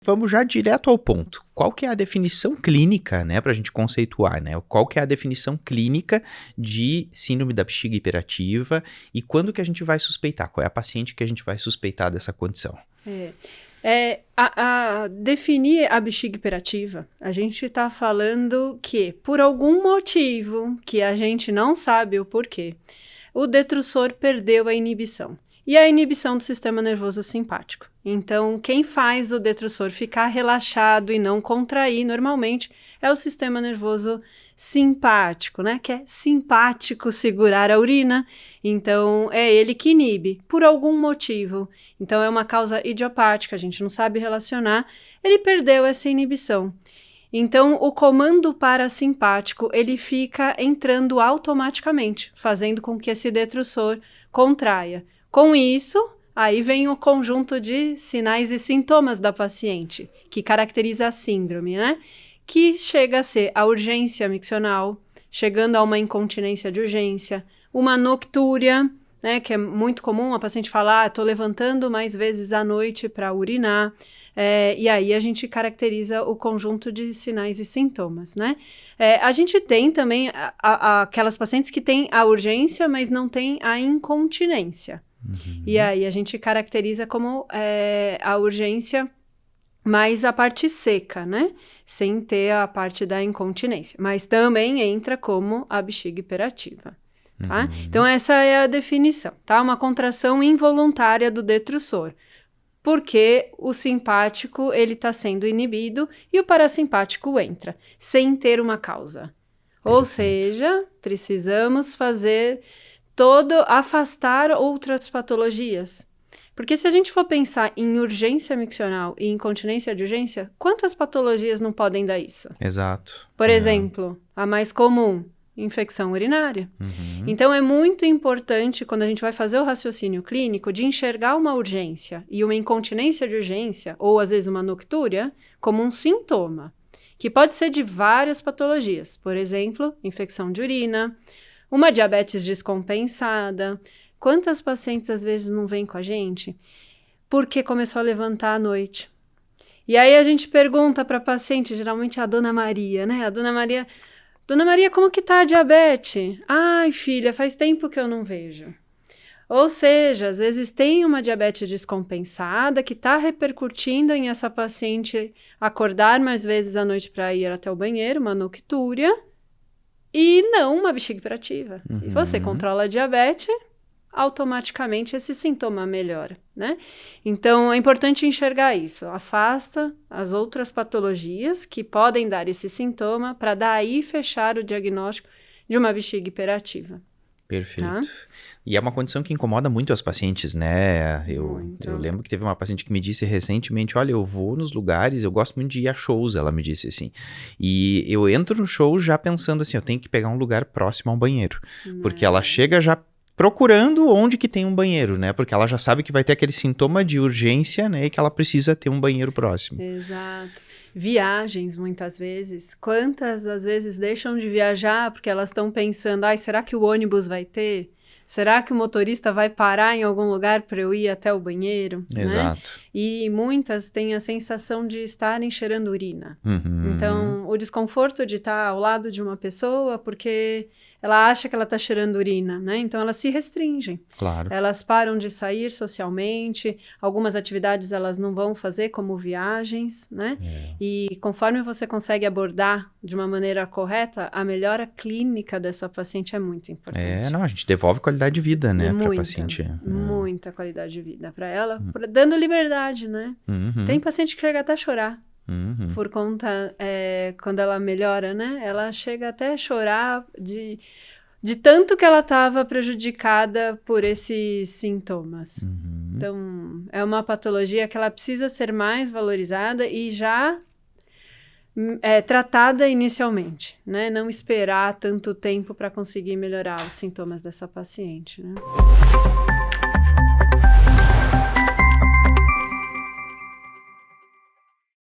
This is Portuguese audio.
Vamos já direto ao ponto. Qual que é a definição clínica, né, para a gente conceituar, né? Qual que é a definição clínica de síndrome da bexiga hiperativa e quando que a gente vai suspeitar? Qual é a paciente que a gente vai suspeitar dessa condição? Definir a bexiga hiperativa, a gente está falando que, por algum motivo, que a gente não sabe o porquê, o detrusor perdeu a inibição. E a inibição do sistema nervoso simpático. Então, quem faz o detrusor ficar relaxado e não contrair normalmente é o sistema nervoso simpático, né? Que é simpático segurar a urina. Então, é ele que inibe, por algum motivo. Então, é uma causa idiopática, a gente não sabe relacionar. Ele perdeu essa inibição. Então, o comando parasimpático, ele fica entrando automaticamente, fazendo com que esse detrusor contraia. Com isso, aí vem o conjunto de sinais e sintomas da paciente, que caracteriza a síndrome, né? Que chega a ser a urgência miccional, chegando a uma incontinência de urgência, uma noctúria, né? Que é muito comum a paciente falar, estou levantando mais vezes à noite para urinar. E aí a gente caracteriza o conjunto de sinais e sintomas, né? A gente tem também aquelas pacientes que têm a urgência, mas não têm a incontinência. Uhum. E aí a gente caracteriza como a urgência mais a parte seca, né? Sem ter a parte da incontinência. Mas também entra como a bexiga hiperativa, tá? Uhum. Então essa é a definição, tá? Uma contração involuntária do detrusor. Porque o simpático, ele está sendo inibido e o parasimpático entra, sem ter uma causa. Ou seja, precisamos afastar outras patologias. Porque se a gente for pensar em urgência miccional e incontinência de urgência, quantas patologias não podem dar isso? Exato. Por exemplo, a mais comum, infecção urinária. Uhum. Então, é muito importante, quando a gente vai fazer o raciocínio clínico, de enxergar uma urgência e uma incontinência de urgência, ou às vezes uma noctúria, como um sintoma, que pode ser de várias patologias. Por exemplo, infecção de urina, uma diabetes descompensada. Quantas pacientes às vezes não vêm com a gente porque começou a levantar à noite? E aí a gente pergunta para a paciente, geralmente a Dona Maria, né? A Dona Maria, como que tá a diabetes? Ai, filha, faz tempo que eu não vejo. Ou seja, às vezes tem uma diabetes descompensada que está repercutindo em essa paciente acordar mais vezes à noite para ir até o banheiro, uma noctúria, e não uma bexiga hiperativa. Uhum. E você controla a diabetes, automaticamente esse sintoma melhora, né? Então, é importante enxergar isso. Afasta as outras patologias que podem dar esse sintoma para daí fechar o diagnóstico de uma bexiga hiperativa. Perfeito. Tá? E é uma condição que incomoda muito as pacientes, né? Eu lembro que teve uma paciente que me disse recentemente, olha, eu vou nos lugares, eu gosto muito de ir a shows, ela me disse assim. E eu entro no show já pensando assim, eu tenho que pegar um lugar próximo ao banheiro. Porque ela chega já procurando onde que tem um banheiro, né? Porque ela já sabe que vai ter aquele sintoma de urgência, né? E que ela precisa ter um banheiro próximo. Exato. Viagens, muitas vezes. Quantas, às vezes, deixam de viajar porque elas estão pensando, será que o ônibus vai ter? Será que o motorista vai parar em algum lugar para eu ir até o banheiro? Exato. Né? E muitas têm a sensação de estarem cheirando urina. Uhum. Então, o desconforto de estar ao lado de uma pessoa porque ela acha que ela está cheirando urina, né? Então, elas se restringem. Claro. Elas param de sair socialmente, algumas atividades elas não vão fazer, como viagens, né? E conforme você consegue abordar de uma maneira correta, a melhora clínica dessa paciente é muito importante. A gente devolve qualidade de vida, né, para a paciente. Muita qualidade de vida para ela, dando liberdade, né? Uhum. Tem paciente que chega até a chorar. Uhum. Por conta, quando ela melhora, né? Ela chega até a chorar de tanto que ela estava prejudicada por esses sintomas. Uhum. Então, é uma patologia que ela precisa ser mais valorizada e já tratada inicialmente, né? Não esperar tanto tempo para conseguir melhorar os sintomas dessa paciente, né?